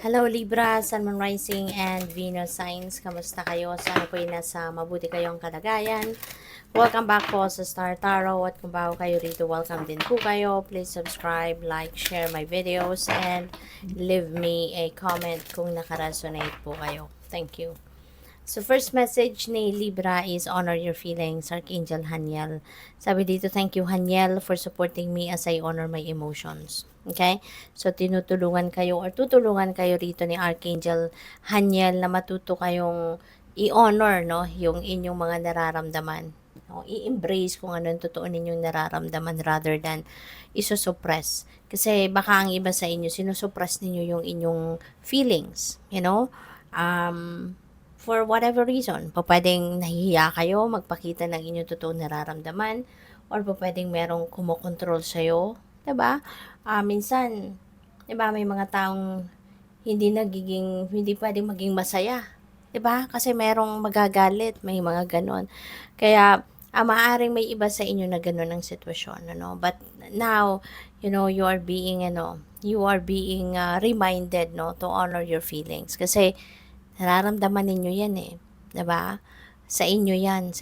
Hello Libra, Sun, Moon Rising, and Venus Signs. Kamusta kayo? Sana po nasa mabuti kayong kalagayan. Welcome back po sa Star Tarot. At kung bago kayo rito, welcome din po kayo. Please subscribe, like, share my videos, and leave me a comment kung nakaresonate po kayo. Thank you. So, first message ni Libra is honor your feelings, Archangel Haniel. Sabi dito, thank you Haniel for supporting me as I honor my emotions. Okay? So, tinutulungan kayo or tutulungan kayo rito ni Archangel Haniel na matuto kayong i-honor, no, yung inyong mga nararamdaman. No? I-embrace kung ano yung totoo ninyong nararamdaman rather than isusuppress. Kasi baka ang iba sa inyo, sinusuppress ninyo yung inyong feelings. You know? For whatever reason. Pwedeng nahihiya kayo magpakita ng inyong totoong nararamdaman or pwedeng merong kumokontrol sa'yo. Diba? Minsan, diba, may mga taong hindi pwedeng maging masaya. Diba? Kasi merong magagalit, may mga ganon. Kaya, maaaring may iba sa inyo na ganon ang sitwasyon, ano? But now, you are being, reminded, no, to honor your feelings. Kasi, nararamdaman ninyo yan eh. 'Di ba? Sa inyo yan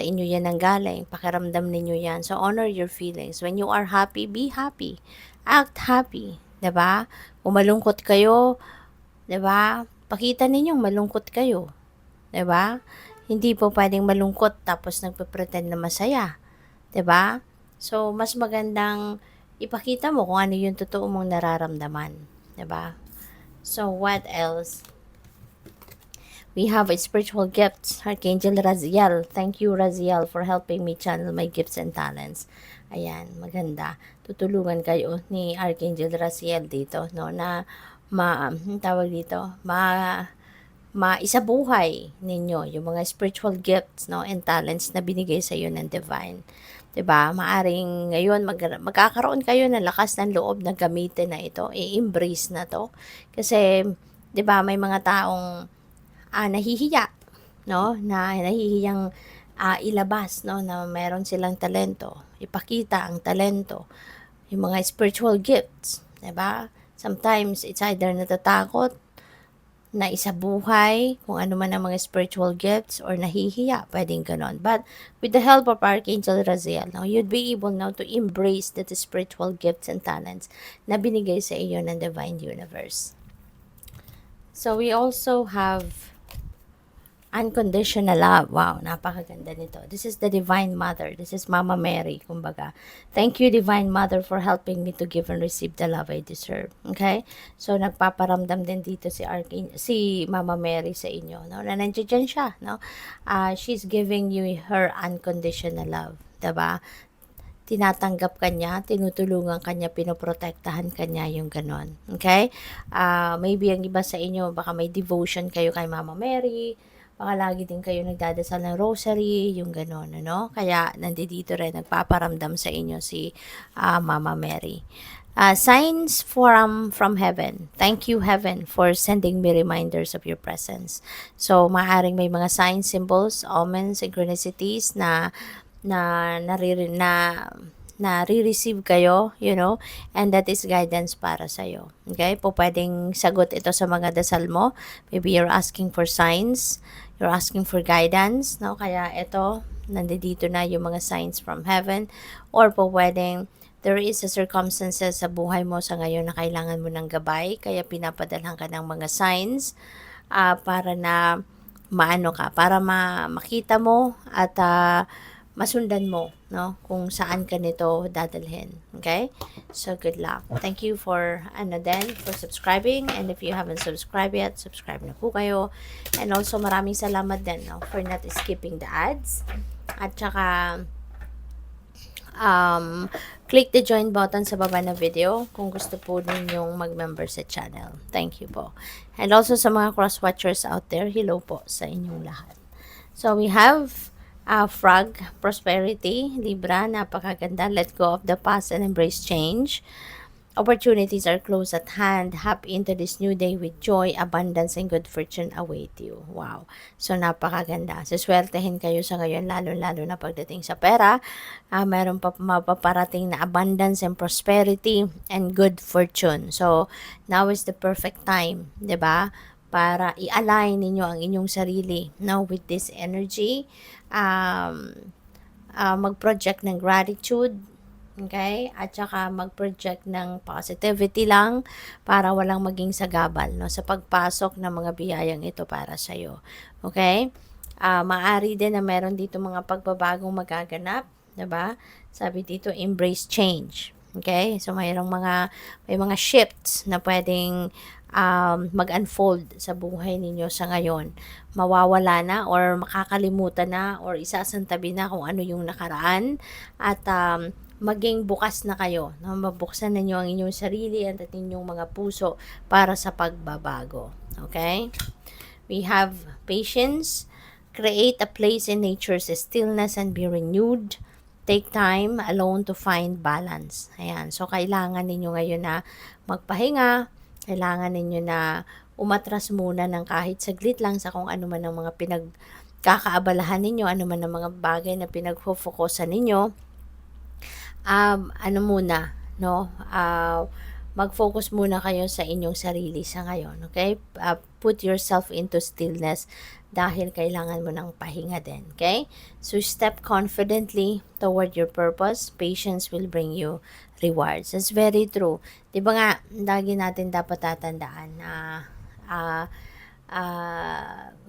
ang galing. Pakiramdam ninyo yan. So, honor your feelings. When you are happy, be happy. Act happy. 'Di ba? Kung malungkot kayo, 'di ba? Pakita ninyong malungkot kayo. 'Di ba? Hindi po pwedeng malungkot tapos nagpe-pretend na masaya. 'Di ba? So, mas magandang ipakita mo kung ano yung totoo mong nararamdaman. 'Di ba? So, what else? We have a spiritual gifts, Archangel Raziel. Thank you, Raziel, for helping me channel my gifts and talents. Ayan, maganda. Tutulungan kayo ni Archangel Raziel dito, no, na tawag dito, maisabuhay ninyo yung mga spiritual gifts, no, and talents na binigay sa iyo ng divine. 'Di ba? Maaring ngayon magkakaroon kayo ng lakas ng loob na gamitin na ito, i-embrace na 'to. Kasi 'di ba, may mga taong nahihiya, no, na nahihiyang ilabas, no, na meron silang talento, ipakita ang talento, yung mga spiritual gifts, 'di ba? Sometimes it's either natatakot na isabuhay kung ano man ang mga spiritual gifts or nahihiya, pwedeng ganon. But with the help of Archangel Raziel, no, you'd be able now to embrace the spiritual gifts and talents na binigay sa iyo ng Divine Universe. So we also have unconditional love. Wow, napakaganda nito. This is the Divine Mother. This is Mama Mary, kumbaga. Thank you, Divine Mother, for helping me to give and receive the love I deserve. Okay? So, nagpaparamdam din dito si Mama Mary sa inyo, no? Na nandiyan siya, no? She's giving you her unconditional love. Diba? Tinatanggap kanya, tinutulungan kanya, pinoprotektahan kanya yung ganon. Okay? Maybe ang iba sa inyo, baka may devotion kayo kay Mama Mary, baka lagi din kayo nagdadasal ng rosary, yung gano'n, ano? Kaya, nandito rin, nagpaparamdam sa inyo si Mama Mary. Signs from heaven. Thank you, heaven, for sending me reminders of your presence. So, maaaring may mga signs, symbols, omens, synchronicities na nare-receive kayo, and that is guidance para sa'yo. Okay? Pwedeng sagot ito sa mga dasal mo. Maybe you're asking for signs, you're asking for guidance, no? Kaya ito, nandito na yung mga signs from heaven. Or pwedeng there is a circumstances sa buhay mo sa ngayon na kailangan mo ng gabay, kaya pinapadalhan ka ng mga signs para na para makita mo at masundan mo, no, kung saan ka nito dadalhin. Okay? So, good luck. Thank you for subscribing, and if you haven't subscribed yet, subscribe na po kayo. And also, maraming salamat din, no, for not skipping the ads. At saka, click the join button sa baba na video kung gusto po ninyong mag-member sa channel. Thank you po. And also sa mga cross-watchers out there, hello po sa inyong lahat. So, we have Frog, Prosperity, Libra, napakaganda. Let go of the past and embrace change. Opportunities are close at hand. Hop into this new day with joy, abundance, and good fortune await you. Wow. So, napakaganda. Siswertehin kayo sa ngayon, lalo-lalo na pagdating sa pera. Meron pa mapaparating na abundance and prosperity and good fortune. So, now is the perfect time, 'di ba? Para i-align ninyo ang inyong sarili, no, with this energy. Um, mag-project ng gratitude, okay? At saka mag-project ng positivity lang para walang maging sagabal, no, sa pagpasok ng mga biyayang ito para sa iyo. Okay? Maari din na meron dito mga pagbabagong magaganap, 'di ba? Sabi dito, embrace change. Okay? So may mga shifts na pwedeng mag-unfold sa buhay ninyo sa ngayon. Mawawala na or makakalimutan na or isasantabi na kung ano yung nakaraan at maging bukas na kayo. No? Mabuksan ninyo ang inyong sarili at inyong mga puso para sa pagbabago. Okay? We have patience. Create a place in nature's stillness and be renewed. Take time alone to find balance. Ayan. So, kailangan ninyo ngayon na magpahinga. Kailangan ninyo na umatras muna ng kahit saglit lang sa kung ano man ang mga pinagkakaabalahan ninyo, ano man ang mga bagay na pinagfo-focusan ninyo. Ano muna, no? Mag-focus muna kayo sa inyong sarili sa ngayon, okay? Put yourself into stillness dahil kailangan mo ng pahinga din, okay? So, step confidently toward your purpose. Patience will bring you rewards. It's very true. Di ba nga, lagi natin dapat tatandaan na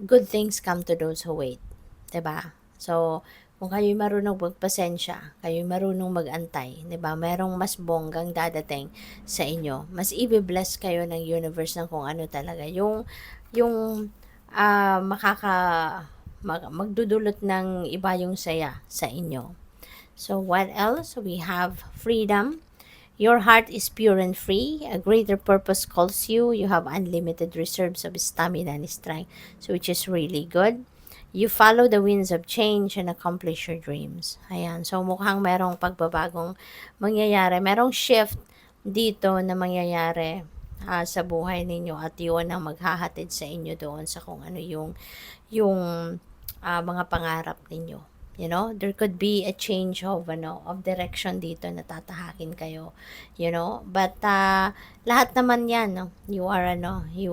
good things come to those who wait. Di ba? So, kung kayo'y marunong magpasensya, kayo'y marunong magantay, 'di ba? Merong mas bonggang dadating sa inyo. Mas i-bless kayo ng universe ng kung ano talaga yung magdudulot ng iba yung saya sa inyo. So what else? We have freedom. Your heart is pure and free. A greater purpose calls you. You have unlimited reserves of stamina and strength, so which is really good. You follow the winds of change and accomplish your dreams. Ayan. So, mukhang merong pagbabagong mangyayari. Merong shift dito na mangyayari sa buhay ninyo at yun ang maghahatid sa inyo doon sa kung ano yung mga pangarap ninyo. You know, there could be a change of direction dito na tatahakin kayo, you know. But lahat naman 'yan, no. You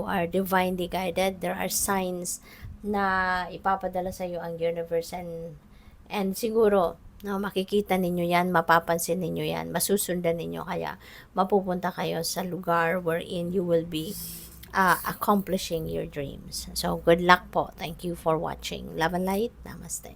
are divinely guided. There are signs na ipapadala sa iyo ang universe and siguro no, makikita ninyo yan, mapapansin ninyo yan, masusundan ninyo kaya mapupunta kayo sa lugar wherein you will be accomplishing your dreams. So good luck po. Thank you for watching. Love and light. Namaste.